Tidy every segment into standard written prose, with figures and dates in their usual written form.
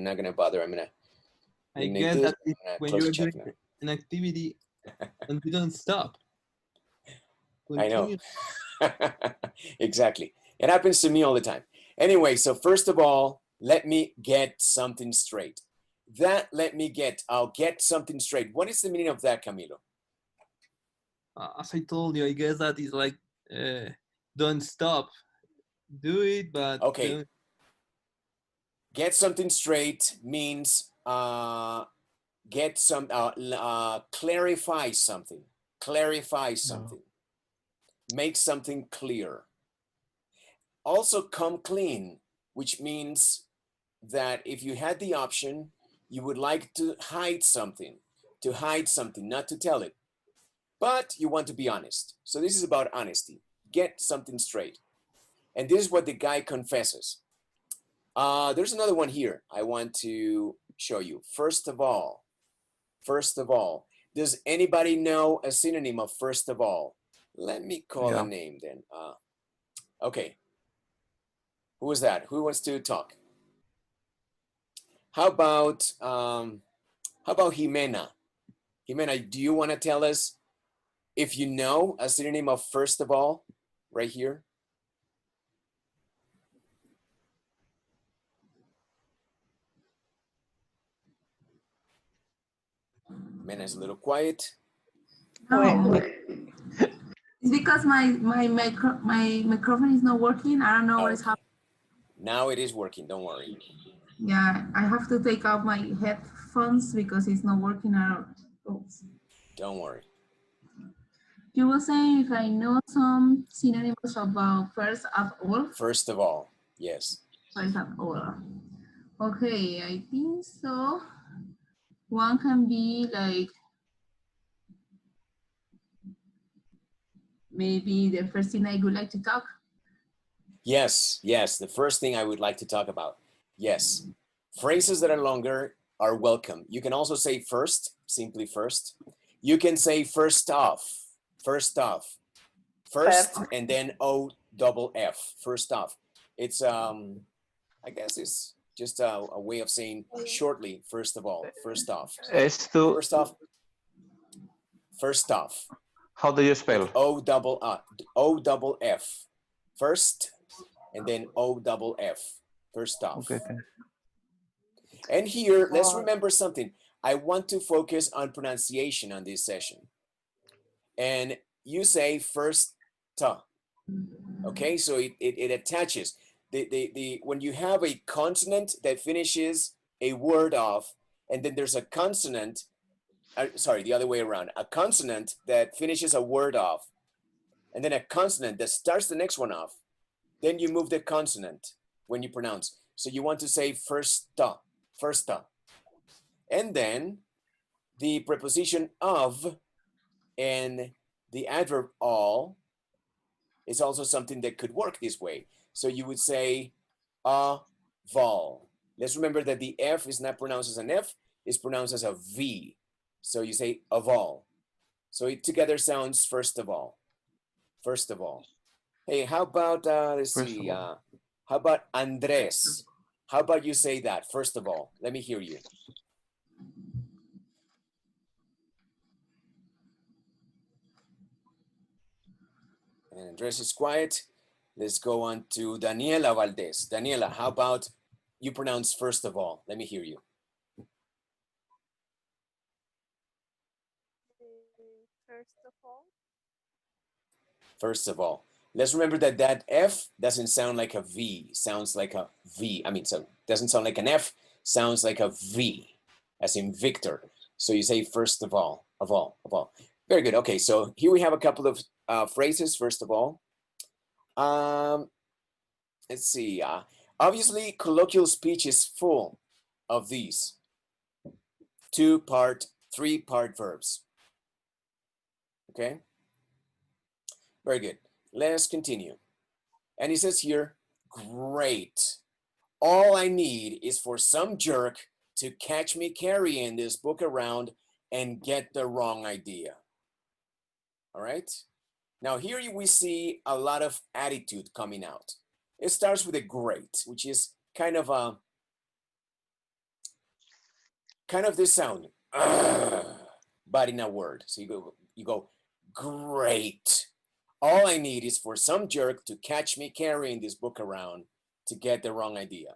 not gonna bother. I guess that when you're doing an activity and you don't stop. I know. Exactly. It happens to me all the time. Anyway, so first of all, let me get something straight. I'll get something straight. What is the meaning of that, Camilo? As I told you, I guess that is like, don't stop. Do it, but okay. Don't. Get something straight means get some, clarify something. Clarify something. No. Make something clear. Also, come clean, which means that if you had the option, you would like to hide something, not to tell it, but you want to be honest. So this is about honesty. Get something straight. And this is what the guy confesses. There's another one here I want to show you. First of all, does anybody know a synonym of first of all? Let me call a name then. Okay. Who is that? Who wants to talk? How about Jimena? Jimena, do you want to tell us if you know a synonym of first of all right here? Jimena is a little quiet. No. It's because my microphone is not working. I don't know what is happening. Now it is working, don't worry. Yeah, I have to take out my headphones because it's not working out. Oops. Don't worry. You were saying if I know some synonyms about first of all? First of all, yes. First of all. Okay, I think so. One can be like, maybe the first thing I would like to talk. Yes, the first thing I would like to talk about. Yes, phrases that are longer are welcome. You can also say first, simply first. You can say first off, first, and then O-double-F, first off. It's, I guess it's just a way of saying shortly, first of all, first off. First off. How do you spell? Like O-double-F, first, and then O-double-F, first off. Okay. And here, let's remember something. I want to focus on pronunciation on this session. And you say first ta. Okay, so it attaches. When you have a consonant that finishes a word off, and then there's a consonant, sorry, the other way around, a consonant that finishes a word off, and then a consonant that starts the next one off, then you move the consonant when you pronounce. So you want to say first ta. And then the preposition of and the adverb all is also something that could work this way. So you would say vol. Let's remember that the F is not pronounced as an F, it's pronounced as a V. So you say of all. So it together sounds first of all. First of all. Hey, how about, let's see, how about Andres? How about you say that, first of all? Let me hear you. And Andres is quiet. Let's go on to Daniela Valdez. Daniela, how about you pronounce first of all? Let me hear you. First of all. First of all. Let's remember that that F doesn't sound like a V, sounds like a V. I mean, so doesn't sound like an F, sounds like a V, as in Victor. So you say first of all, of all. Very good. Okay, so here we have a couple of phrases, first of all. Let's see. Obviously, colloquial speech is full of these 2-part, 3-part verbs. Okay? Very good. Let's continue. And he says here, great. All I need is for some jerk to catch me carrying this book around and get the wrong idea. All right? Now here we see a lot of attitude coming out. It starts with a great, which is kind of a kind of this sound, but in a word. So you go, great. All I need is for some jerk to catch me carrying this book around to get the wrong idea.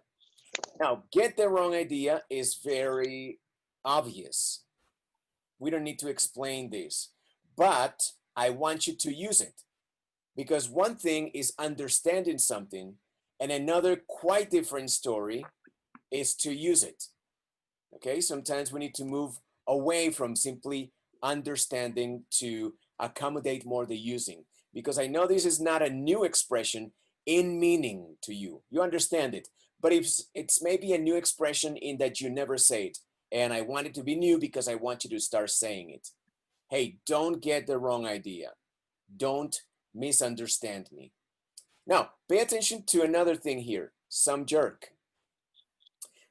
Now, get the wrong idea is very obvious. We don't need to explain this, but I want you to use it because one thing is understanding something and another quite different story is to use it. Okay, sometimes we need to move away from simply understanding to accommodate more the using, because I know this is not a new expression in meaning to you. You understand it, but it's maybe a new expression in that you never say it. And I want it to be new because I want you to start saying it. Hey, don't get the wrong idea. Don't misunderstand me. Now, pay attention to another thing here. Some jerk.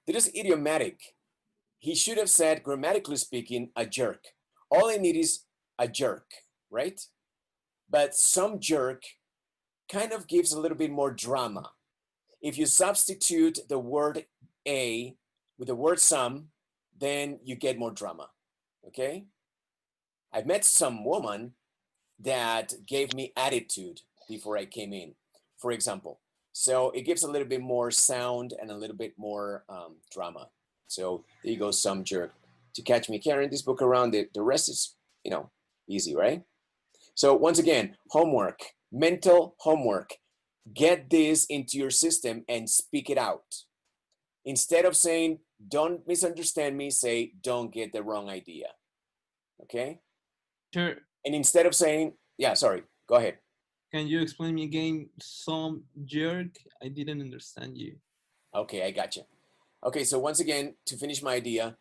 This is idiomatic. He should have said, grammatically speaking, a jerk. All I need is a jerk, right? But some jerk kind of gives a little bit more drama. If you substitute the word a with the word some, then you get more drama, okay? I've met some woman that gave me attitude before I came in, for example. So it gives a little bit more sound and a little bit more drama. So there you go, some jerk. To catch me carrying this book around, the rest is, easy, right? So once again, homework, mental homework. Get this into your system and speak it out. Instead of saying, don't misunderstand me, say, don't get the wrong idea. Okay? Sure. And instead of saying, yeah, sorry, go ahead. Can you explain me again some jerk? I didn't understand you. Okay, I got you. Okay, so once again, to finish my idea,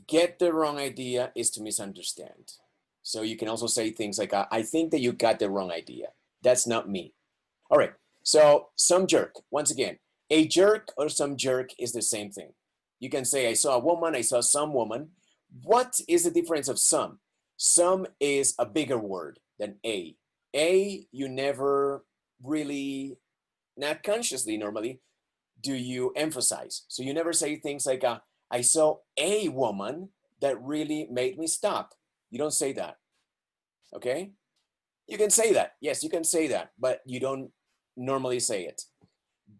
get the wrong idea is to misunderstand. So you can also say things like, I think that you got the wrong idea. That's not me. All right, so some jerk. Once again, a jerk or some jerk is the same thing. You can say, I saw a woman, I saw some woman. What is the difference of some? Some is a bigger word than a. A, you never really, not consciously normally, do you emphasize. So you never say things like, I saw a woman that really made me stop. You don't say that, okay? You can say that, yes, you can say that, but you don't normally say it.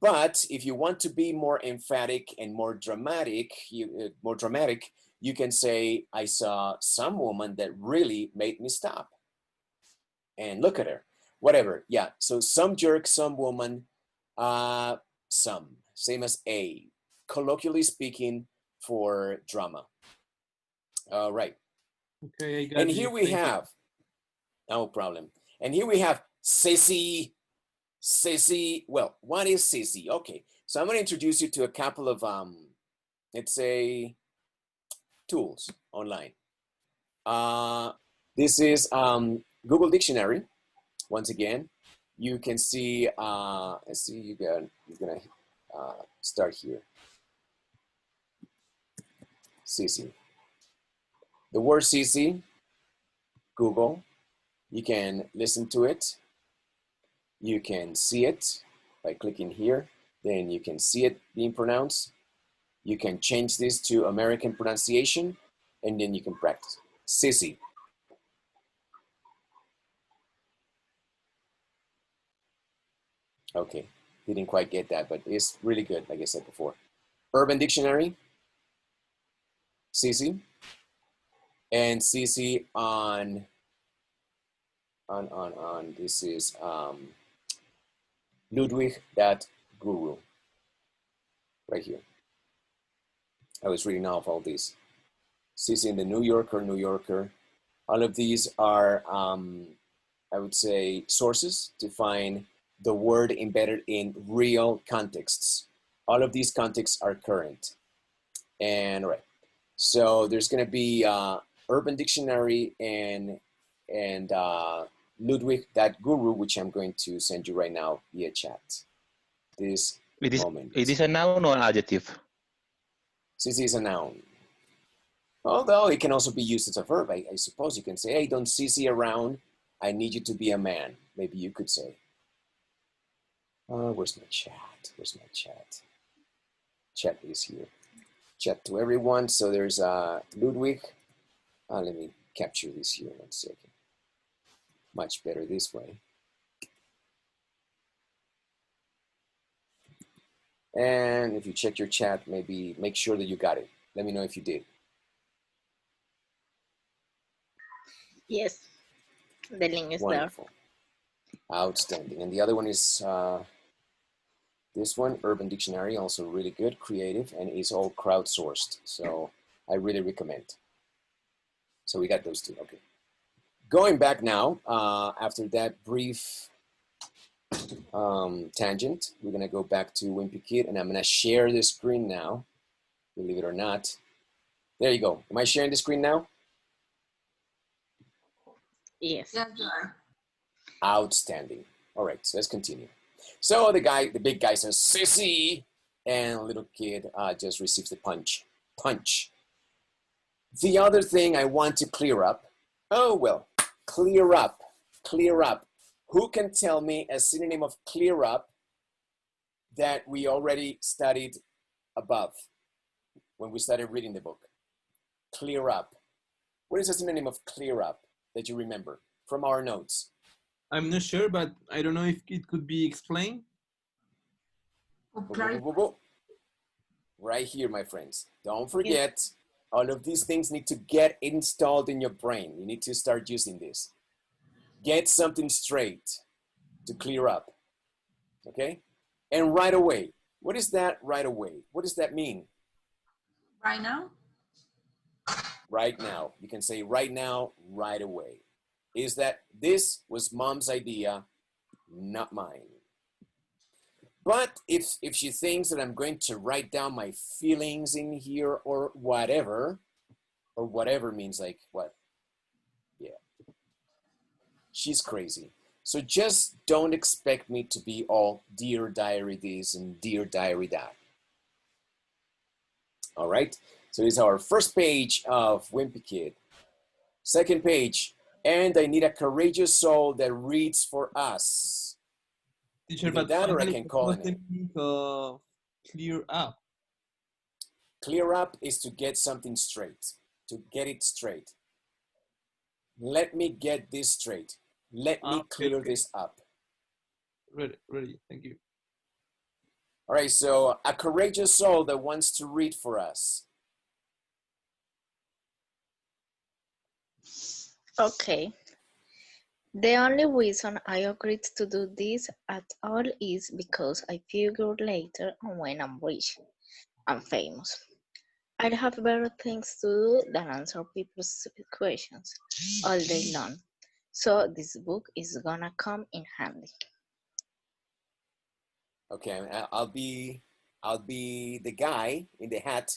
But if you want to be more emphatic and more dramatic, you can say, I saw some woman that really made me stop. And look at her, whatever, yeah. So some jerk, some woman, some, same as a, colloquially speaking for drama. All right. Okay, I got And you. here we Thank you. have, no problem. And here we have sissy. Sissy, well, what is sissy? Okay, so I'm going to introduce you to a couple of, let's say, tools online. This is Google Dictionary. Once again, you can see, let's see, you're gonna start here. Sissy. The word sissy, Google. You can listen to it. You can see it by clicking here. Then you can see it being pronounced. You can change this to American pronunciation, and then you can practice. Sissy. Okay, didn't quite get that, but it's really good, like I said before. Urban Dictionary, sissy, and sissy on. This is Ludwig.guru, right here. I was reading off all these. Sissy in the New Yorker. All of these are, I would say, sources to find the word embedded in real contexts. All of these contexts are current. And all right, so there's going to be Urban Dictionary and Ludwig.guru, which I'm going to send you right now via chat. This moment. It is a noun or an adjective? Sissy is a noun. Although it can also be used as a verb. I suppose you can say, hey, don't sissy around. I need you to be a man. Maybe you could say. Where's my chat? Where's my chat? Chat is here. chat to everyone. So there's Ludwig. Let me capture this here 1 second. Much better this way. And if you check your chat, maybe make sure that you got it. Let me know if you did. Yes, the link is Wonderful. Outstanding. And the other one is this one, Urban Dictionary, also really good, creative, and is all crowdsourced. So I really recommend. So we got those two. Okay. Going back now, after that brief tangent, we're going to go back to Wimpy Kid, and I'm going to share the screen now, believe it or not. There you go. Am I sharing the screen now? Yes. Yes, you are. Outstanding. All right, so let's continue. So the big guy says, sissy, and little kid just receives the punch. Punch. The other thing I want to clear up, oh, well, clear up, clear up. Who can tell me a synonym of clear up that we already studied above when we started reading the book? Clear up. What is a synonym of clear up that you remember from our notes? I'm not sure, but I don't know if it could be explained. Okay. Right here, my friends. Don't forget, all of these things need to get installed in your brain. You need to start using this. Get something straight to clear up, okay? And right away. What is that right away? What does that mean? Right now? Right now. You can say right now, right away. Is that this was mom's idea, not mine. But if she thinks that I'm going to write down my feelings in here or whatever means like what? Yeah. She's crazy. So just don't expect me to be all dear diary this and dear diary that. All right. So this is our first page of Wimpy Kid. Second page. And I need a courageous soul that reads for us. Teacher, Either but that or I finally, can call what's it. the meaning of clear up? Clear up is to get something straight, to get it straight. Let me get this straight. Let me clear this up. Ready, thank you. All right, so a courageous soul that wants to read for us. Okay. The only reason I agreed to do this at all is because I figured later on when I'm rich and famous, I'd have better things to do than answer people's stupid questions all day long. So this book is gonna come in handy. Okay, I'll be the guy in the hat.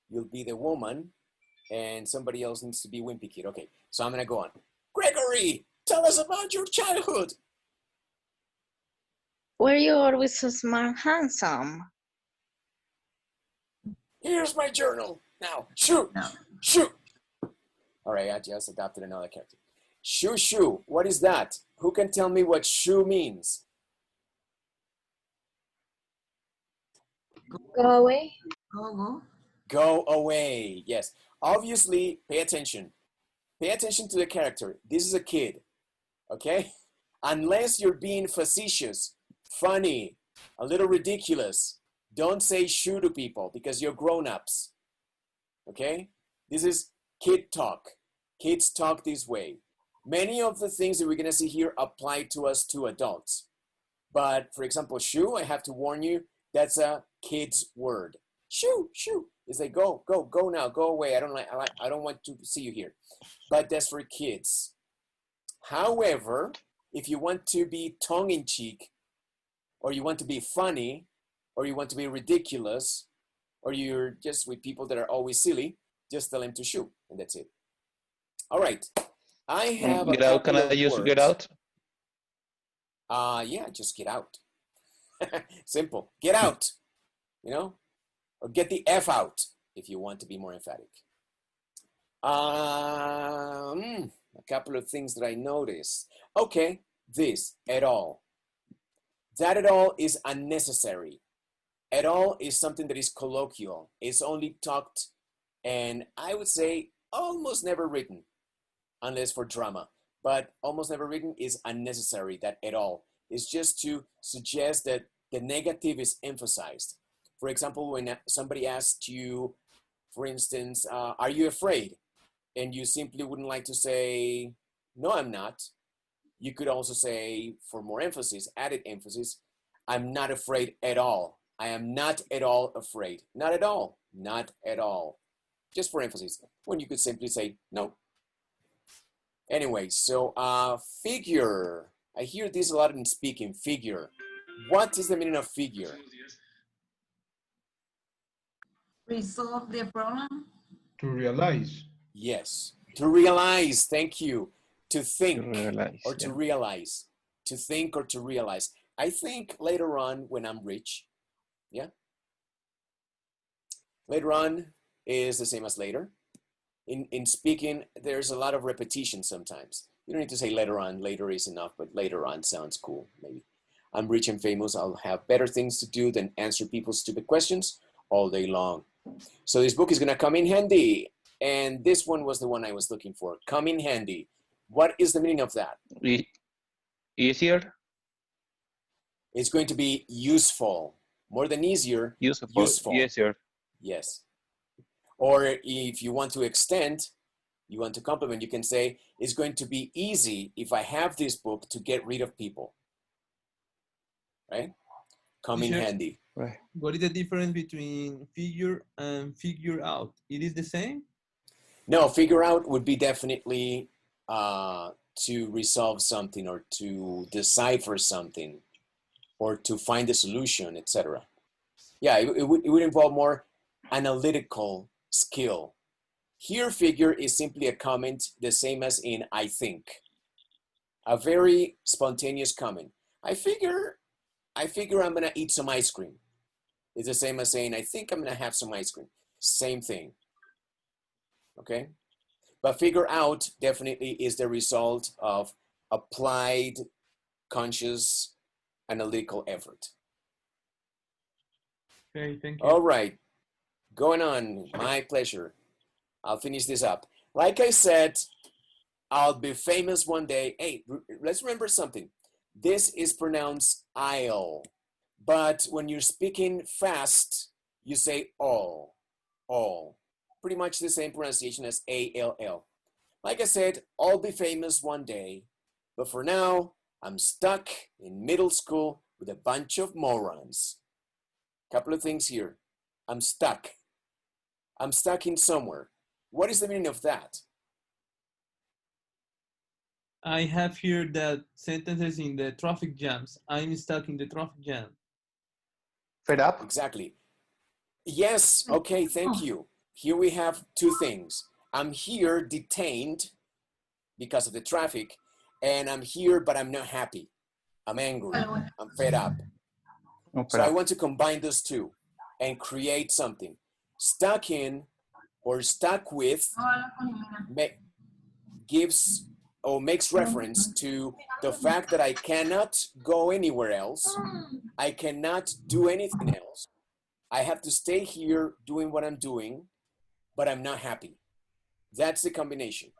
You'll be the woman, and somebody else needs to be Wimpy Kid. Okay, so I'm gonna go on. Gregory, tell us about your childhood. Were you always so smart and handsome? Here's my journal. Now, shoo, No. shoo. All right, I just adopted another character. Shoo, shoo. What is that? Who can tell me what shoo means? Go away. Go. Go away. Yes. Obviously, pay attention. Pay attention to the character. This is a kid, okay? Unless you're being facetious, funny, a little ridiculous, don't say shoo to people because you're grown-ups, okay? This is kid talk. Kids talk this way. Many of the things that we're gonna see here apply to us to adults. But for example, shoo, I have to warn you, that's a kid's word. Shoo, shoo. It's like go now, go away. I don't want to see you here. But that's for kids. However, if you want to be tongue-in-cheek, or you want to be funny, or you want to be ridiculous, or you're just with people that are always silly, just tell them to shoo, and that's it. All right. I have Get out. Can I use get out? Yeah, just get out. Simple. Get out, you know, or get the F out if you want to be more emphatic. A couple of things that I noticed. Okay, this, at all. That at all is unnecessary. At all is something that is colloquial. It's only talked, and I would say almost never written, unless for drama. But almost never written is unnecessary, that at all. It's just to suggest that the negative is emphasized. For example, when somebody asks you, for instance, are you afraid? And you simply wouldn't like to say, no, I'm not. You could also say, for more emphasis, added emphasis, I'm not afraid at all. I am not at all afraid. Not at all. Not at all. Just for emphasis. When you could simply say, no. Anyway, so figure. I hear this a lot in speaking, figure. What is the meaning of figure? Resolve the problem. To realize. Yes. To realize. Thank you. To think realize, or to realize. To think or to realize. I think later on when I'm rich, yeah? Later on is the same as later. In speaking, there's a lot of repetition sometimes. You don't need to say later on. Later is enough, but later on sounds cool, maybe. I'm rich and famous. I'll have better things to do than answer people's stupid questions all day long. So this book is going to come in handy. And this one was the one I was looking for. Come in handy. What is the meaning of that? Easier. It's going to be useful. More than easier, Useful. useful. Easier. Yes. Or if you want to extend, you want to compliment, you can say, it's going to be easy if I have this book to get rid of people. Right? Come in Sure. handy. Right. What is the difference between figure and figure out? It is the same? No, figure out would be definitely to resolve something or to decipher something or to find a solution, etc. Yeah, it would involve more analytical skill. Here, figure is simply a comment, the same as in I think. A very spontaneous comment. I figure I'm gonna eat some ice cream. It's the same as saying, I think I'm gonna have some ice cream. Same thing, okay? But figure out definitely is the result of applied, conscious, analytical effort. Okay, thank you. All right, going on, my pleasure. I'll finish this up. Like I said, I'll be famous one day. Hey, let's remember something. This is pronounced I'll, but when you're speaking fast, you say all. Pretty much the same pronunciation as A-L-L. Like I said, I'll be famous one day, but for now, I'm stuck in middle school with a bunch of morons. Couple of things here. I'm stuck. I'm stuck in somewhere. What is the meaning of that? I have here that sentences in the traffic jams. I'm stuck in the traffic jam. Fed up. Exactly. Yes, okay, thank you. Here we have two things. I'm here detained because of the traffic, and I'm here, but I'm not happy. I'm angry. I'm fed up. So I want to combine those two and create something. Stuck in or stuck with gives or makes reference to the fact that I cannot go anywhere else. I cannot do anything else. I have to stay here doing what I'm doing, but I'm not happy. That's the combination,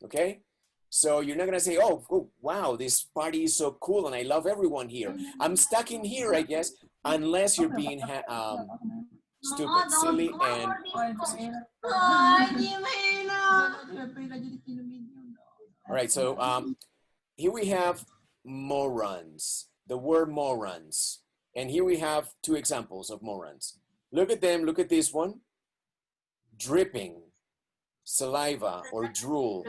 okay? So you're not gonna say, oh, wow, this party is so cool and I love everyone here. I'm stuck in here, I guess, unless you're being stupid, silly, and all right, so here we have morons, the word morons. And here we have two examples of morons. Look at them, look at this one. Dripping saliva or drool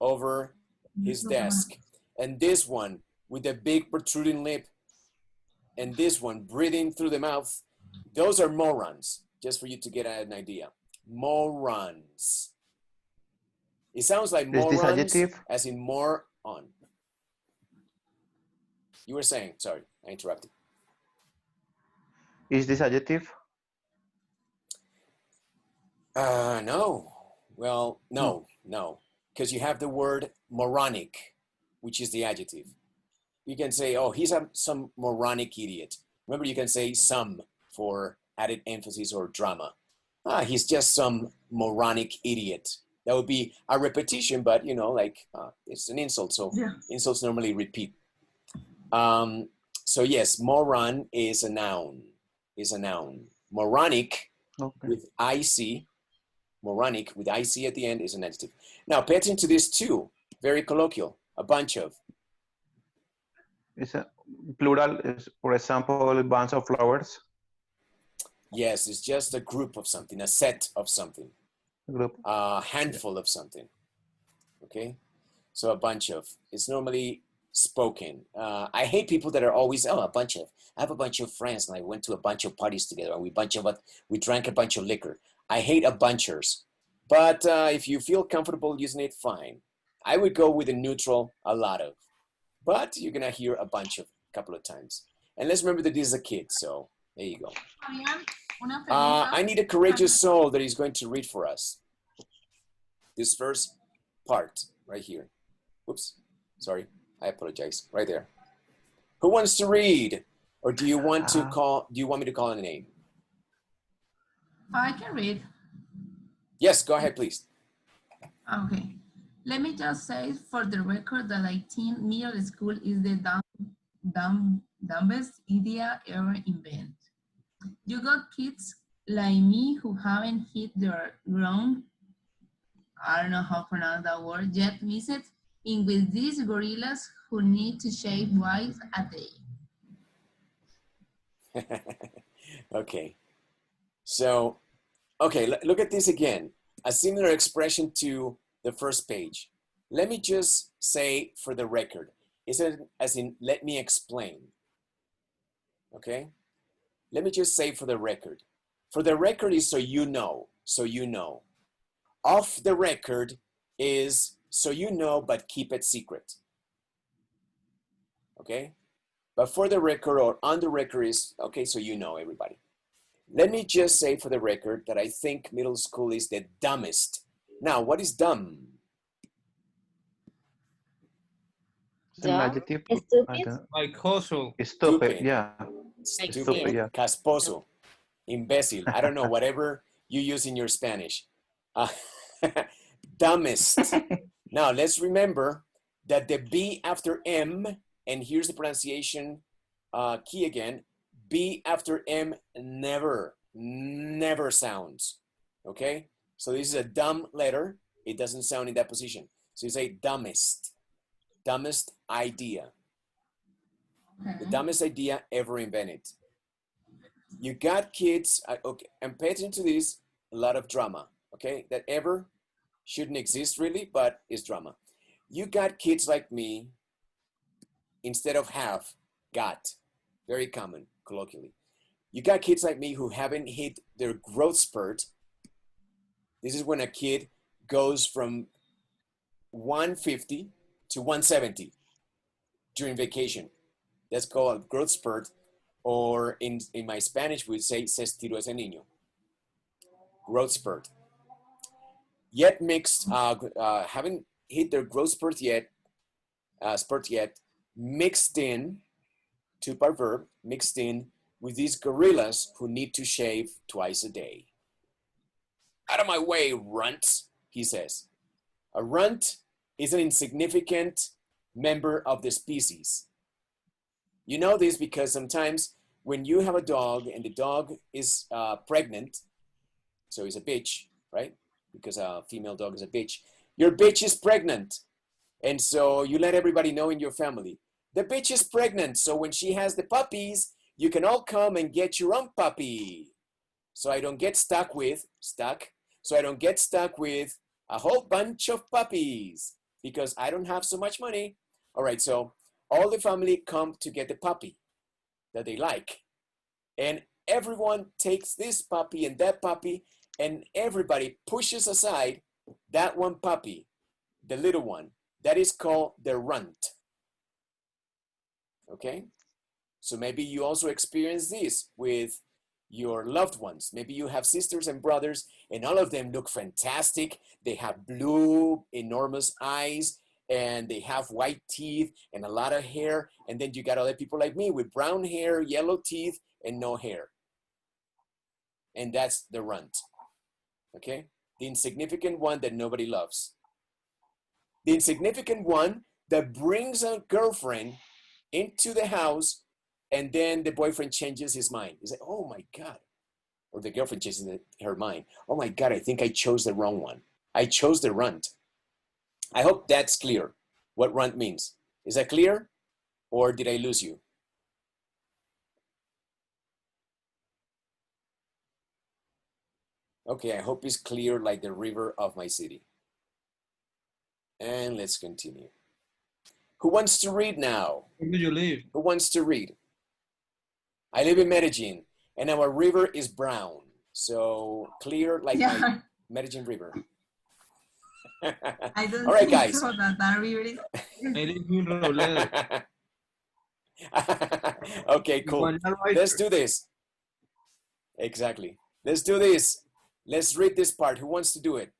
over his desk. And this one with a big protruding lip. And this one breathing through the mouth. Those are morons, just for you to get an idea. Morons. It sounds like morons as in more on. You were saying, sorry, I interrupted. Is this adjective? No. Well, no. Because you have the word moronic, which is the adjective. You can say, oh, he's some moronic idiot. Remember, you can say some for added emphasis or drama. He's just some moronic idiot. That would be a repetition, but you know, like it's an insult, so Yeah. insults normally repeat. So yes, moron is a noun. Moronic Okay. with IC, moronic with IC at the end is an adjective. Now pay attention to this too. Very colloquial. A bunch of. It's a plural is, for example, bunch of flowers. Yes, it's just a group of something, a set of something, Group. a handful of something. Okay, so a bunch of. It's normally spoken. I hate people that are always, oh, a bunch of. I have a bunch of friends, and I went to a bunch of parties together, and we drank a bunch of liquor. I hate a bunchers, but if you feel comfortable using it, fine. I would go with a neutral, a lot of, but you're gonna hear a bunch of a couple of times. And let's remember that this is a kid, so there you go. Fabián, una pregunta. I need a courageous soul that is going to read for us. This first part right here. Oops, sorry, I apologize. Right there. Who wants to read? Or do you want to call, do you want me to call on a name? I can read. Yes, go ahead, please. Okay. Let me just say for the record that I think middle school is the dumbest idea ever invented. You got kids like me who haven't hit their grown, I don't know how to pronounce that word, yet visit in with these gorillas who need to shave twice a day. Okay. So, okay, look at this again. A similar expression to the first page. Let me just say for the record, is it as in, let me explain. Okay? Let me just say for the record. For the record is so you know, so you know. Off the record is so you know, but keep it secret. Okay? But for the record or on the record is, okay, so you know, everybody. Let me just say for the record that I think middle school is the dumbest. Now, what is dumb? It's an Dumb, adjective. stupid, Like casual. Stupid, yeah. Stupid, yeah. casposo, imbécil. I don't know, whatever you use in your Spanish. Dumbest. Now, let's remember that the B after M, and here's the pronunciation key again, B after M never sounds, okay? So this is a dumb letter. It doesn't sound in that position. So you say dumbest idea. The dumbest idea ever invented. You got kids, okay, and pay attention to this, a lot of drama, okay? That ever shouldn't exist really, but it's drama. You got kids like me, instead of have, got, very common colloquially. You got kids like me who haven't hit their growth spurt. This is when a kid goes from 150 to 170 during vacation. That's called a growth spurt, or in my Spanish, we would say, se estiró ese niño. Growth spurt. Yet mixed, haven't hit their growth spurt yet, mixed in, two-part verb, mixed in with these gorillas who need to shave twice a day. Out of my way, runt, he says. A runt is an insignificant member of the species. You know this because sometimes when you have a dog and the dog is pregnant, so he's a bitch, right? Because a female dog is a bitch. Your bitch is pregnant. And so you let everybody know in your family, the bitch is pregnant. So when she has the puppies, you can all come and get your own puppy. So I don't get stuck with a whole bunch of puppies because I don't have so much money. All right, so all the family come to get the puppy that they like. And everyone takes this puppy and that puppy, and everybody pushes aside that one puppy, the little one. That is called the runt. Okay? So maybe you also experience this with your loved ones. Maybe you have sisters and brothers, and all of them look fantastic. They have blue, enormous eyes, and they have white teeth and a lot of hair. And then you got other people like me with brown hair, yellow teeth, and no hair. and that's the runt. Okay? The insignificant one that nobody loves. The insignificant one that brings a girlfriend into the house, and then the boyfriend changes his mind. He's like, oh my God. Or the girlfriend changes her mind. Oh my God, I think I chose the wrong one. I chose the runt. I hope that's clear, what runt means. Is that clear? Or did I lose you? Okay, I hope it's clear like the river of my city. And let's continue. Who wants to read now? Where do you live? Who wants to read? I live in Medellin, and our river is brown. So clear like my Medellin River. I don't All right, think guys. so that really I live in Robledo. Okay, cool. Let's do this. Exactly. Let's do this. Let's read this part. Who wants to do it?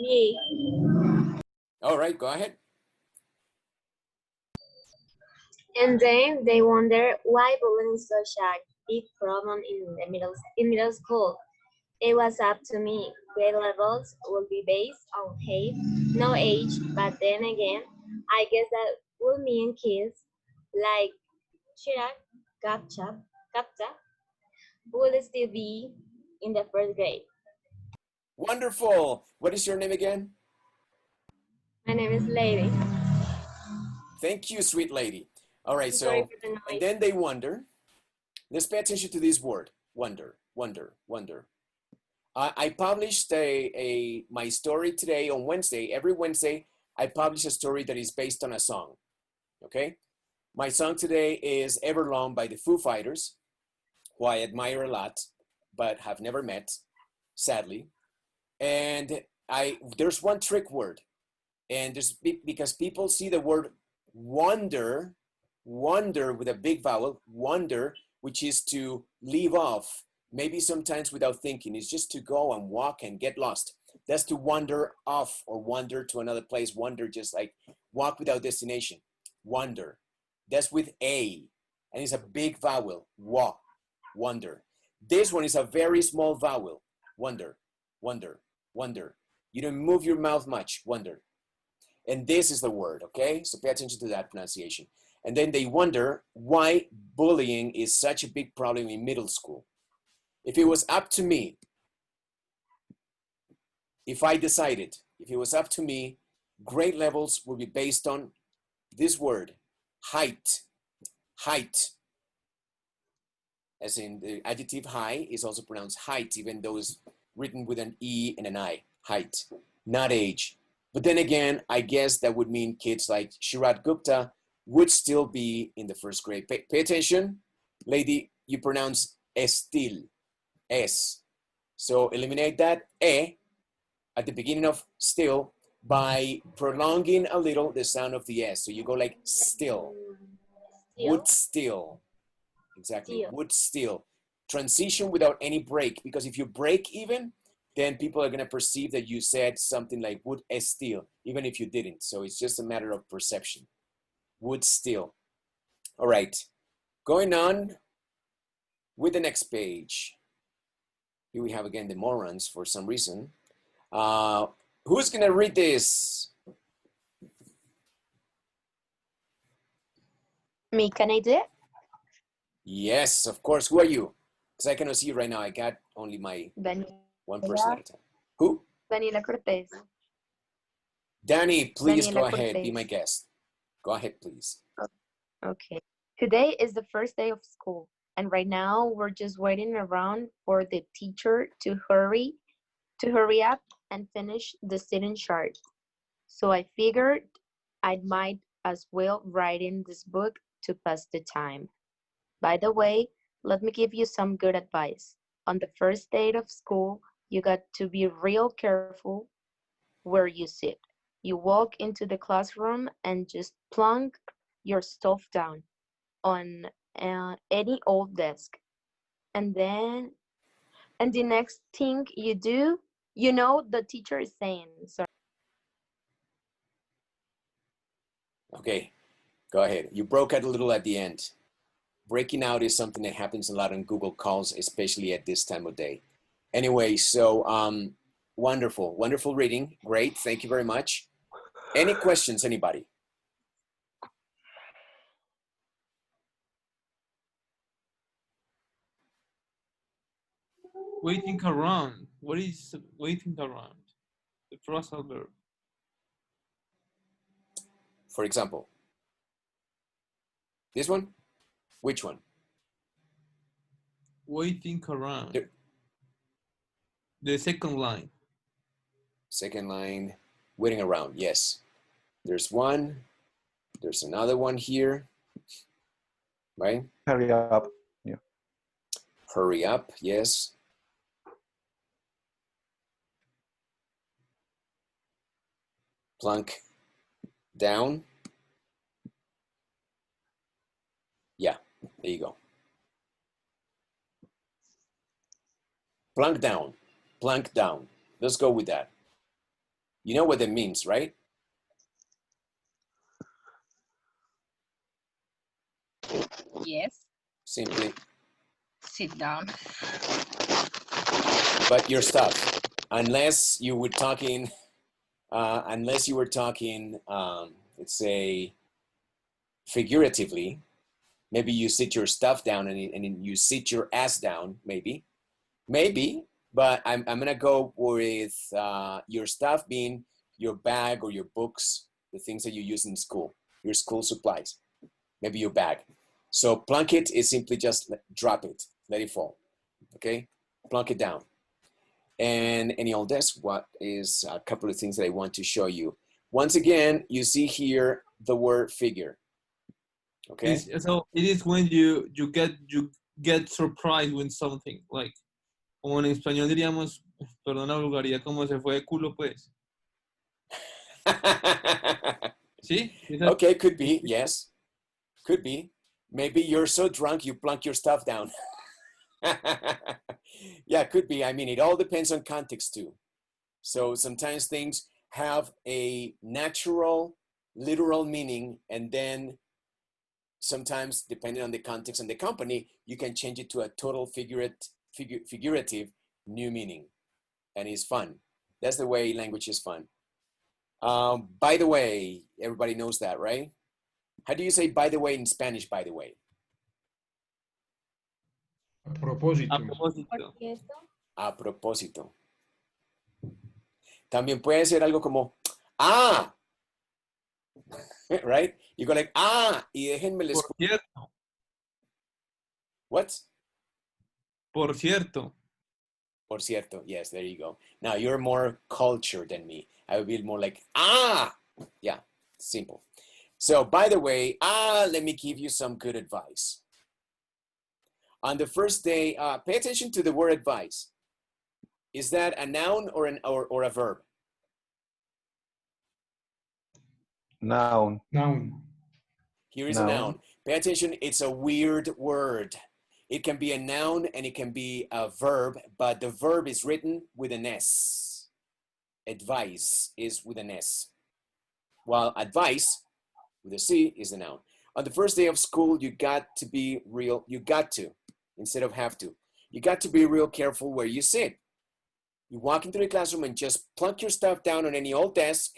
Me. All right, go ahead. And then they wonder why bullying is such a big problem in middle school. It was up to me. Grade levels will be based on height, no age, but then again, I guess that would mean kids like Chirac, Kapcha, will still be in the first grade. Wonderful. What is your name again? My name is Lady. Thank you, sweet lady. All right, Sorry so, for the noise. and then they wonder. Let's pay attention to this word, wonder, wonder, wonder. I published my story today on Wednesday. Every Wednesday, I publish a story that is based on a song, okay? My song today is Everlong by the Foo Fighters, who I admire a lot, but have never met, sadly. And there's one trick word, and because people see the word wonder with a big vowel, wonder, which is to leave off, maybe sometimes without thinking. It's just to go and walk and get lost. That's to wander off or wander to another place. Wander, just like walk without destination. Wander. That's with A, and it's a big vowel, wonder. This one is a very small vowel, wonder, wonder, wonder. You don't move your mouth much, wonder. And this is the word, okay? So pay attention to that pronunciation. And then they wonder why bullying is such a big problem in middle school. If it was up to me, if it was up to me, grade levels would be based on this word, height. As in the adjective high is also pronounced height, even though it's written with an E and an I, height, not age. But then again, I guess that would mean kids like Shirat Gupta would still be in the first grade. Pay attention, lady, you pronounce estil, S. So eliminate that E at the beginning of still by prolonging a little the sound of the S. So you go like still, would still. Exactly, Still. would still. Transition without any break, because if you break even, then people are gonna perceive that you said something like would still, even if you didn't. So it's just a matter of perception. Would still. All right, going on with the next page. Here we have again the morons for some reason. Who's gonna read this? Me, can I do it? Yes, of course. Who are you? Because I cannot see you right now. I got only my one person at a time. Who? Daniela Cortez. Danny, please Daniela go ahead. Be Cortez. my guest. Go ahead, please. Okay. Today is the first day of school, and right now we're just waiting around for the teacher to hurry up and finish the student chart. So I figured I might as well write in this book to pass the time. By the way, let me give you some good advice. On the first day of school, you got to be real careful where you sit. You walk into the classroom and just plunk your stuff down on any old desk. And the next thing you do, you know the teacher is saying, sorry. Okay, Go ahead. You broke out a little at the end. Breaking out is something that happens a lot on Google calls, especially at this time of day. Anyway, so wonderful, wonderful reading. Great, thank you very much. Any questions, anybody? Waiting around. What is waiting around? The phrasal verb. For example, this one? Which one? Waiting around. There. The second line. Second line, waiting around, yes. There's one, there's another one here, right? Hurry up. Yeah. Hurry up, yes. Plunk down. Yeah, there you go. Plunk down, plunk down. Let's go with that. You know what that means, right? Yes. Simply, Sit down. but your stuff, unless you were talking, let's say, figuratively, maybe you sit your stuff down and you sit your ass down, maybe, but I'm gonna go with your stuff being your bag or your books, the things that you use in school, your school supplies, maybe your bag. So plunk it is simply just drop it, let it fall, okay? Plunk it down. And any old desk, what is a couple of things that I want to show you. Once again, you see here the word figure, okay? So it is when you get surprised with something, like, como en español diríamos, perdona la vulgaridad, como se fue de culo, pues. ¿Sí? Okay, could be, yes. Could be. Maybe you're so drunk you plunk your stuff down. Yeah, could be. I mean, it all depends on context too. So sometimes things have a natural, literal meaning, and then sometimes, depending on the context and the company, you can change it to a total figurative new meaning, and it's fun. That's the way language is fun. By the way, everybody knows that, right? How do you say by the way in Spanish, by the way? A propósito. A propósito. A propósito. También puede ser algo como, ah, right? You go like, ah, y déjenme les... Por cierto. What? Por cierto. Por cierto, yes, there you go. Now you're more cultured than me. I would be more like, ah, yeah, simple. So by the way, let me give you some good advice. On the first day, pay attention to the word advice. Is that a noun or a verb? Noun. Noun. Here is a noun. Pay attention, it's a weird word. It can be a noun and it can be a verb, but the verb is written with an S. Advice is with an S. While advice with a C is the noun. On the first day of school, you got to be real, you got to, instead of have to. You got to be real careful where you sit. You walk into the classroom and just plunk your stuff down on any old desk.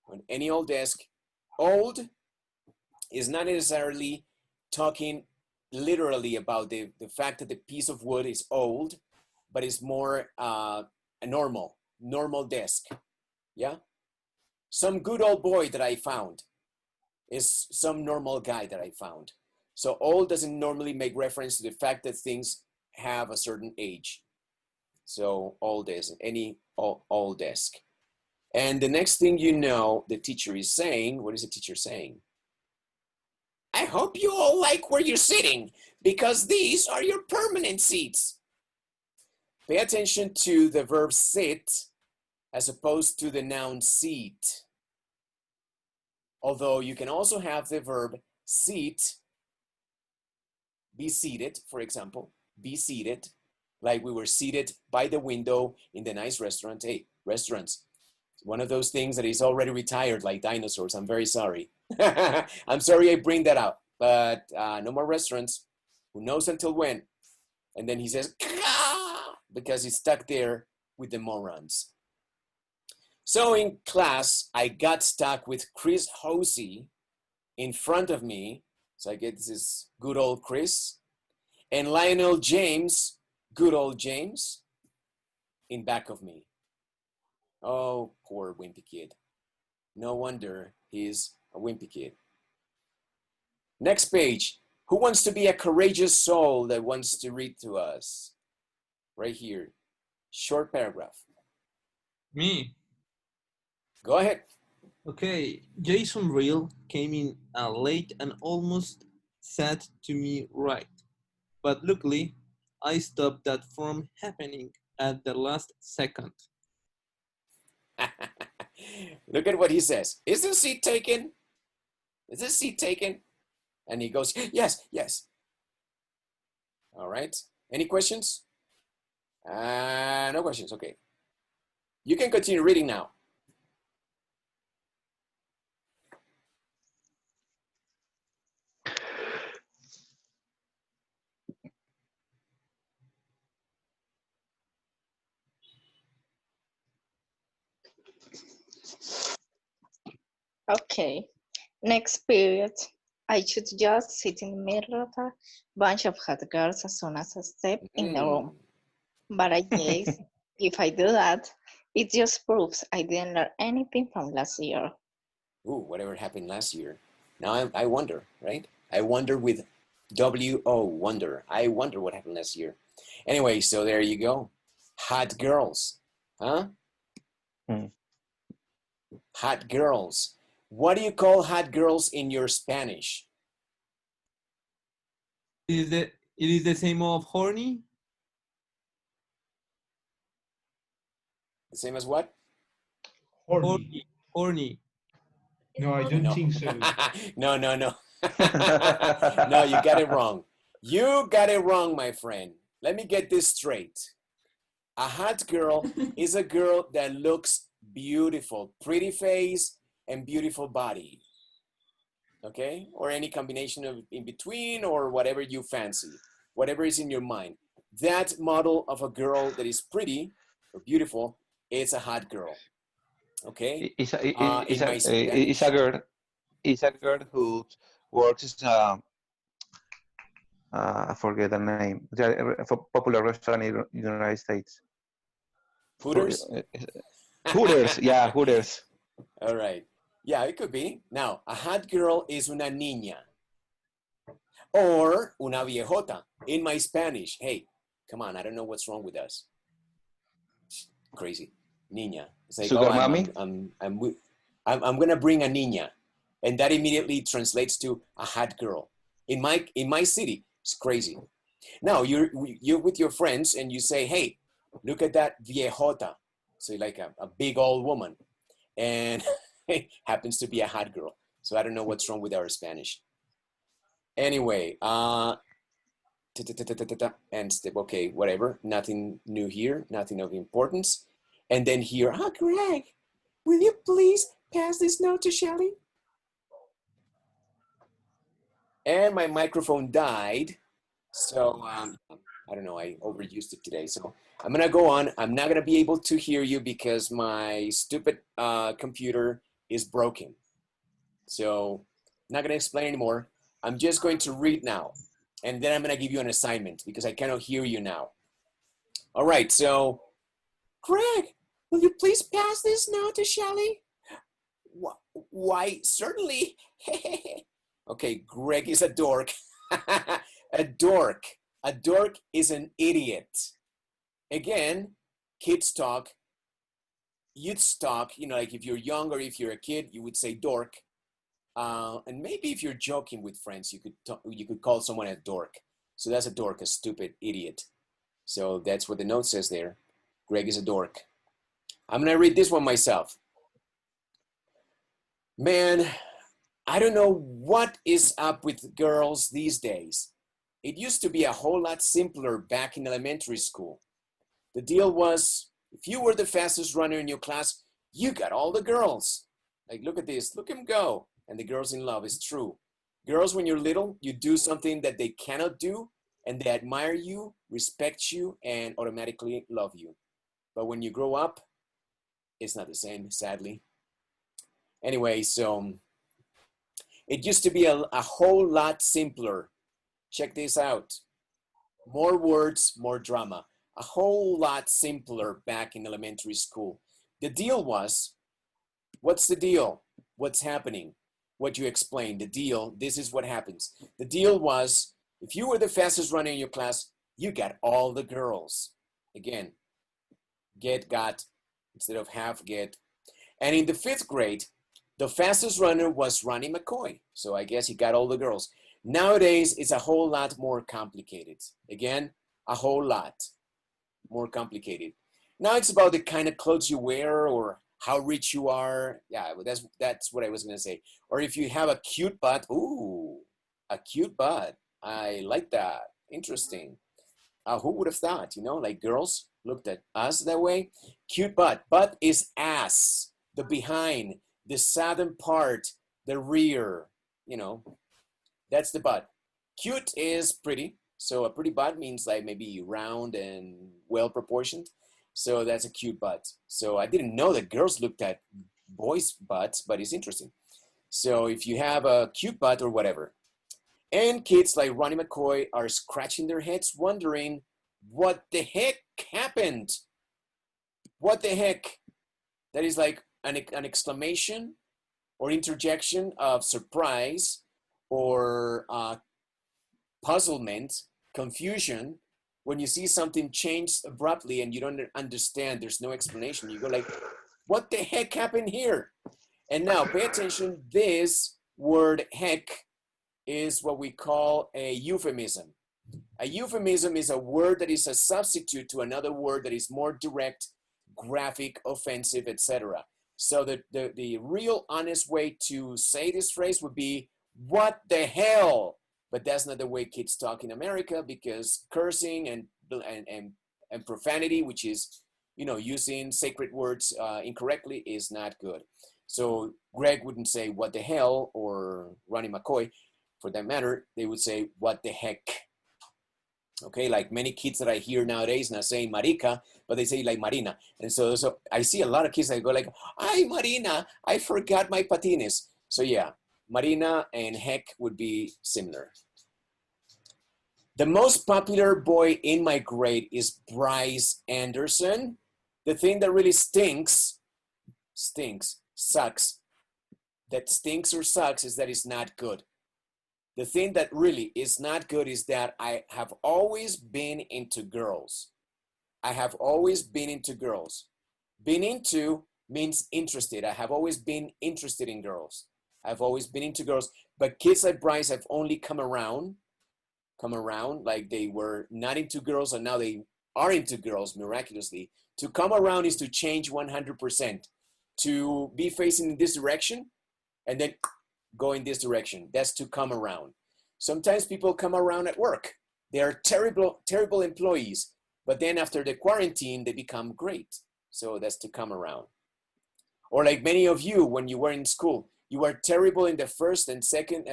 On any old desk. Old is not necessarily talking literally about the fact that the piece of wood is old, but it's more a normal desk. Yeah? Some good old boy that I found is some normal guy that I found. So old doesn't normally make reference to the fact that things have a certain age. So old is any old desk. And the next thing you know, the teacher is saying, what is the teacher saying? I hope you all like where you're sitting because these are your permanent seats. Pay attention to the verb sit as opposed to the noun seat. Although you can also have the verb seat, be seated, for example, be seated, like we were seated by the window in the nice restaurant. Hey, restaurants, One of those things that is already retired like dinosaurs. I'm very sorry. I'm sorry I bring that up, but no more restaurants. Who knows until when? And then he says, "Kah!" because he's stuck there with the morons. So in class, I got stuck with Chris Hosey in front of me. So I get this good old Chris. And Lionel James, good old James, in back of me. Oh, poor wimpy kid. No wonder he's a wimpy kid. Next page. Who wants to be a courageous soul that wants to read to us? Right here. Short paragraph. Me. Go ahead. Okay, Jason Real came in late and almost sat to me right. But luckily, I stopped that from happening at the last second. Look at what he says. Is this seat taken? Is this seat taken? And he goes, yes, yes. All right. Any questions? No questions. Okay. You can continue reading now. Okay. Next period. I should just sit in the middle of a bunch of hot girls as soon as I step in the room. But I guess if I do that, it just proves I didn't learn anything from last year. Ooh, whatever happened last year. Now I wonder, right? I wonder with W-O, wonder. I wonder what happened last year. Anyway, so there you go. Hot girls, huh? Hot girls. What do you call hot girls in your Spanish? It is the same of horny? The same as what? Horny. Horny. No, I don't No. think so. No. No, you got it wrong. You got it wrong, my friend. Let me get this straight. A hot girl is a girl that looks beautiful, pretty face and beautiful body. Okay? Or any combination of in between or whatever you fancy, whatever is in your mind. That model of a girl that is pretty or beautiful, it's a hot girl. Okay? It's Spanish. a girl who works I forget the name. A popular restaurant in the United States. Hooters? Hooters, yeah, Hooters. All right. Yeah, it could be. Now, a hot girl is una niña or una viejota. In my Spanish, hey, come on, I don't know what's wrong with us. Crazy. Niña. It's like, Sugar mommy? I'm gonna bring a niña. And that immediately translates to a hot girl. In my city, it's crazy. Now, you're with your friends and you say, hey, look at that viejota. So like a big old woman. And it happens to be a hot girl. So I don't know what's wrong with our Spanish. Anyway, and step, okay, whatever. Nothing new here, nothing of importance. And then here, Greg, will you please pass this note to Shelly? And my microphone died. So I don't know, I overused it today. So I'm gonna go on. I'm not gonna be able to hear you because my stupid computer is broken. So I'm not gonna explain anymore. I'm just going to read now. And then I'm gonna give you an assignment because I cannot hear you now. All right, so Greg, will you please pass this now to Shelly? Why, certainly. Okay, Greg is a dork. A dork. A dork is an idiot. Again, kids talk, youths talk, you know, like if you're young or if you're a kid, you would say dork. And maybe if you're joking with friends, you could call someone a dork. So that's a dork, a stupid idiot. So that's what the note says there. Greg is a dork. I'm gonna read this one myself. Man, I don't know what is up with girls these days. It used to be a whole lot simpler back in elementary school. The deal was, if you were the fastest runner in your class, You got all the girls. Like, look at this, look him go. And the girl's in love. It's true. Girls, when you're little, you do something that they cannot do, and they admire you, respect you, and automatically love you. But when you grow up, it's not the same, sadly. Anyway, so it used to be a whole lot simpler. Check this out. More words, more drama. A whole lot simpler back in elementary school. The deal was, what's the deal? What's happening? What you explained, the deal, this is what happens. The deal was, if you were the fastest runner in your class, you got all the girls. Again, get, got, instead of have, get. And in the 5th grade, the fastest runner was Ronnie McCoy. So I guess he got all the girls. Nowadays, it's a whole lot more complicated. Again, a whole lot more complicated. Now it's about the kind of clothes you wear or how rich you are. Yeah, that's what I was gonna say. Or if you have a cute butt. Ooh, a cute butt. I like that. Interesting. Who would have thought, you know, like girls looked at us that way. Cute butt. Butt is ass, the behind, the southern part, the rear, you know, that's the butt. Cute is pretty. So a pretty butt means like maybe round and well proportioned. So that's a cute butt. So I didn't know that girls looked at boys' butts, but it's interesting. So if you have a cute butt or whatever, and kids like Ronnie McCoy are scratching their heads wondering what the heck happened? What the heck? That is like an exclamation or interjection of surprise or puzzlement, confusion. When you see something change abruptly and you don't understand, there's no explanation. You go like, what the heck happened here? And now pay attention, this word heck is what we call a euphemism. A euphemism is a word that is a substitute to another word that is more direct, graphic, offensive, etc. So the real honest way to say this phrase would be, what the hell? But that's not the way kids talk in America, because cursing and profanity, which is, you know, using sacred words incorrectly, is not good. So Greg wouldn't say what the hell, or Ronnie McCoy, for that matter, they would say what the heck. Okay, like many kids that I hear nowadays not saying marica, but they say like Marina. And so I see a lot of kids that go like, ay Marina, I forgot my patines. So yeah, Marina and heck would be similar. The most popular boy in my grade is Bryce Anderson. The thing that really stinks, sucks, that stinks or sucks is that it's not good. The thing that really is not good is that I have always been into girls. I have always been into girls. Been into means interested. I have always been interested in girls. I've always been into girls, but kids like Bryce have only come around, like they were not into girls and now they are into girls miraculously. To come around is to change 100%. To be facing in this direction and then go in this direction. That's to come around. Sometimes people come around at work. They are terrible, terrible employees, but then after the quarantine, they become great. So that's to come around. Or like many of you, when you were in school, you were terrible in the first and second,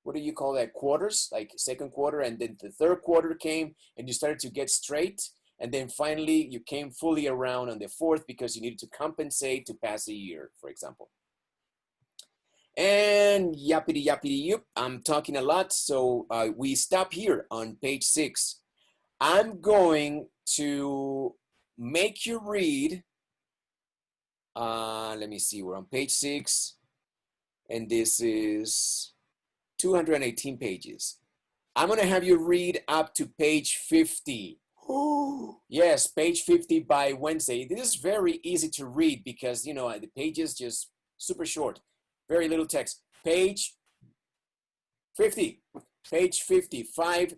what do you call that, quarters? Like second quarter, and then the third quarter came and you started to get straight. And then finally you came fully around on the fourth because you needed to compensate to pass a year, for example. And yappity yip, I'm talking a lot. So we stop here on page 6. I'm going to make you read, let me see, we're on page 6. And this is 218 pages. I'm gonna have you read up to page 50. Yes, page 50 by Wednesday. This is very easy to read because, you know, the page is just super short, very little text. Page 50, page 50, 50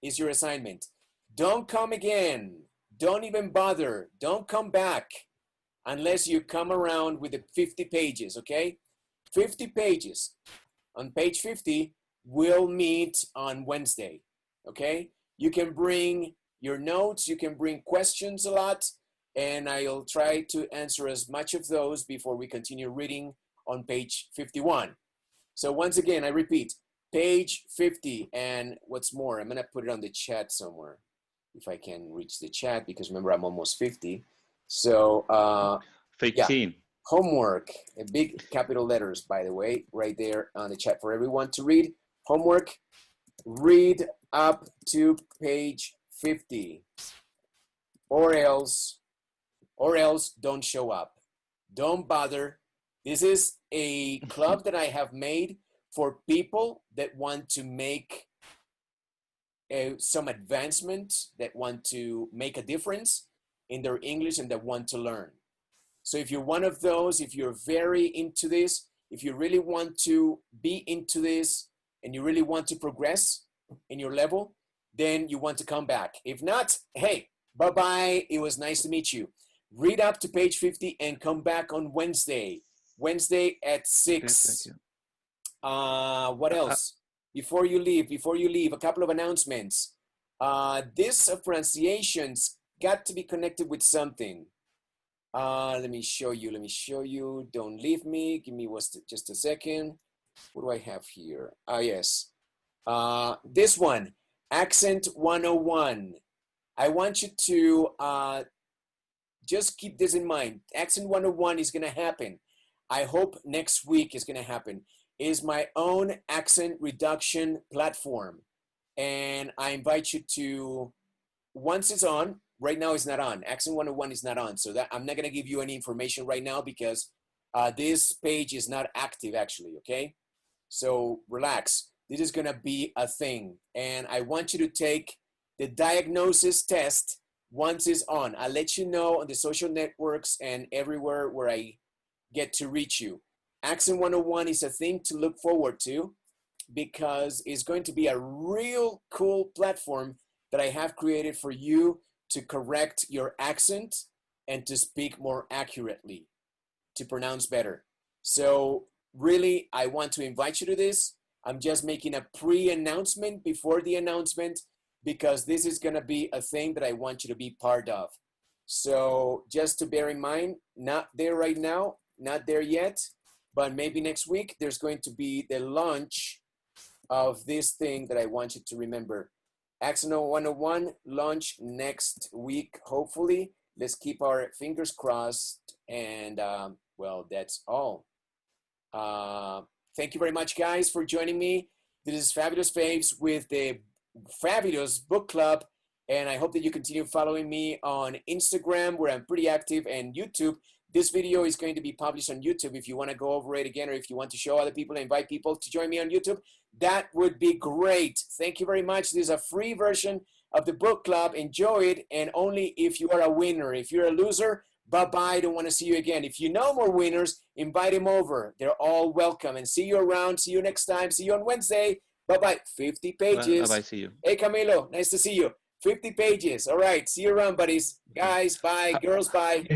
is your assignment. Don't come again. Don't even bother. Don't come back unless you come around with the 50 pages, okay? 50 pages. On page 50, we'll meet on Wednesday, okay? You can bring your notes, you can bring questions a lot. and I'll try to answer as much of those before we continue reading on page 51. So once again, I repeat, page 50, and what's more, I'm gonna put it on the chat somewhere, if I can reach the chat, because remember, I'm almost 50. So, 15. yeah, homework, big capital letters, by the way, right there on the chat for everyone to read. Homework, read up to page 50, or else don't show up. Don't bother. This is a club that I have made for people that want to make some advancement, that want to make a difference in their English and that want to learn. So if you're one of those, if you're very into this, if you really want to be into this and you really want to progress in your level, then you want to come back. If not, hey, bye-bye. It was nice to meet you. Read up to page 50 and come back on Wednesday at 6. What else? Before you leave, a couple of announcements. This pronunciations got to be connected with something. Let me show you. Don't leave me. Give me just a second. What do I have here? Yes. This one, Accent 101. I want you to just keep this in mind. Accent 101 is going to happen. I hope next week is going to happen. Is my own accent reduction platform. And I invite you to, once it's on, right now it's not on. Accent 101 is not on. So that I'm not going to give you any information right now because this page is not active actually, okay? So relax. This is going to be a thing. And I want you to take the diagnosis test once it's on. I'll let you know on the social networks and everywhere where I get to reach you. Accent 101 is a thing to look forward to because it's going to be a real cool platform that I have created for you to correct your accent and to speak more accurately, to pronounce better. So really, I want to invite you to this. I'm just making a pre-announcement before the announcement because this is going to be a thing that I want you to be part of. So just to bear in mind, not there right now, not there yet, but maybe next week, there's going to be the launch of this thing that I want you to remember. Accent 101 launch next week, hopefully. Let's keep our fingers crossed. And well, that's all. Thank you very much, guys, for joining me. This is Fabulous Faves with the Fabulous Book Club. And I hope that you continue following me on Instagram, where I'm pretty active, and YouTube. This video is going to be published on YouTube. If you want to go over it again, or if you want to show other people and invite people to join me on YouTube, that would be great. Thank you very much. This is a free version of the book club. Enjoy it, and only if you are a winner. If you're a loser, bye-bye. Don't want to see you again. If you know more winners, invite them over. They're all welcome. And see you around. See you next time. See you on Wednesday. Bye-bye. 50 pages. Bye-bye. See you. Hey, Camilo. Nice to see you. 50 pages. All right. See you around, buddies. Guys, bye. Girls, bye.